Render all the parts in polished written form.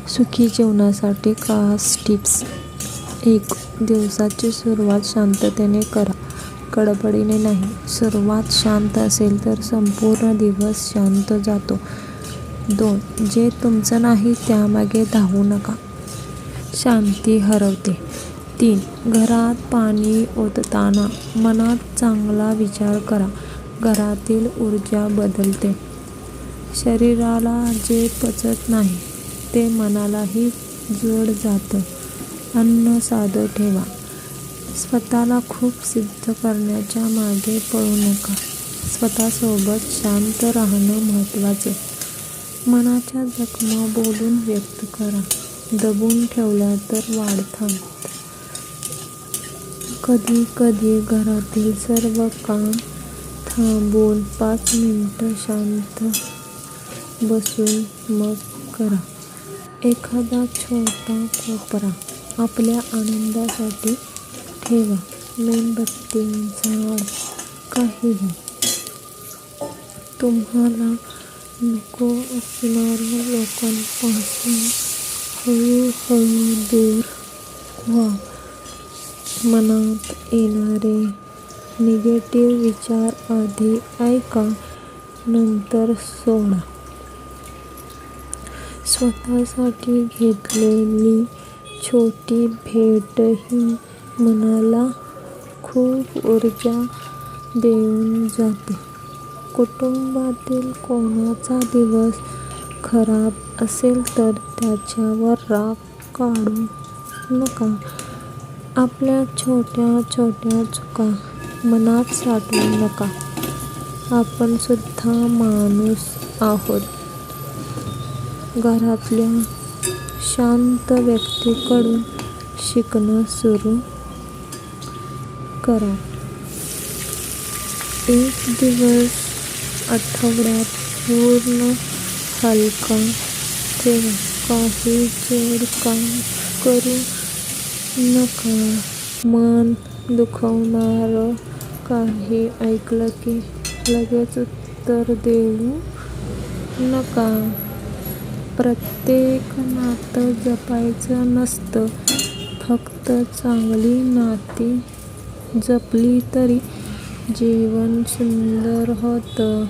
सुखी जीवनासाठी खास टिप्स. 1. दिवसाची सुरुवात शांततेने करा, गडबडीने नाही. सुरुवात शांत असेल तर संपूर्ण दिवस शांत जातो. 2. जे तुमचं नाही त्यामागे धावू नका, शांती हरवते. 3. घरात पाणी ओतताना मनात चांगला विचार करा, घरातील ऊर्जा बदलते. शरीराला जे पचत नाही ते मनालाही जड जातं. अन्न साधं ठेवा. स्वतःला खूप सिद्ध करण्याच्या मागे पळू नका. स्वतःसोबत शांत राहणं महत्त्वाचं. मनाच्या जखमा बोलून व्यक्त करा, दबून ठेवल्या तर वाढतात. कधी कधी घरातील सर्व काम थांबवून 5 मिनिटं शांत बसून मग करा. एखादा छोटा कोपरा आपल्या आनंदासाठी ठेवा. मेणबत्ती, झाड, काहीही. तुम्हाला नको असणाऱ्या लोकांपासून हळूहळू दूर व्हा. मनात येणारे निगेटिव्ह विचार आधी ऐका, नंतर सोडा. स्वतःसाठी घेतलेली छोटी भेटही मनाला खूप ऊर्जा देऊन जाते. कुटुंबातील कोणाचा दिवस खराब असेल तर त्याच्यावर राग काढू नका. आपल्या छोट्या छोट्या चुका मनात साठवू नका. आपण सुद्धा माणूस आहोत. घरातल्या शांत व्यक्तीकडून शिकणं सुरू करा. एक दिवस आठवड्यात पूर्ण हलका ठेवा. काही जड काम करू नका. मन दुखवणारं काही ऐकलं की लगेच उत्तर देऊ नका. प्रत्येक नातं जपायचं नसतं, फक्त चांगली नाती जपली तरी जीवन सुंदर होतं.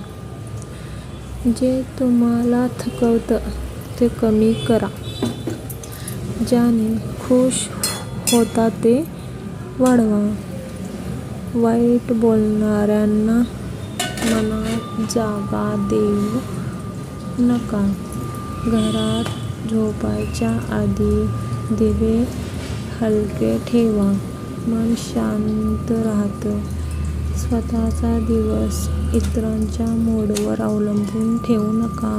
जे तुम्हाला थकवतं ते कमी करा. ज्याने खुश होता ते वाढवा. वाईट बोलणाऱ्यांना मनात जागा देऊ नका. घरात झोपायच्या आधी दिवे हलके ठेवा, मन शांत राहतं. स्वतःचा दिवस इतरांच्या मूडवर अवलंबून ठेवू नका.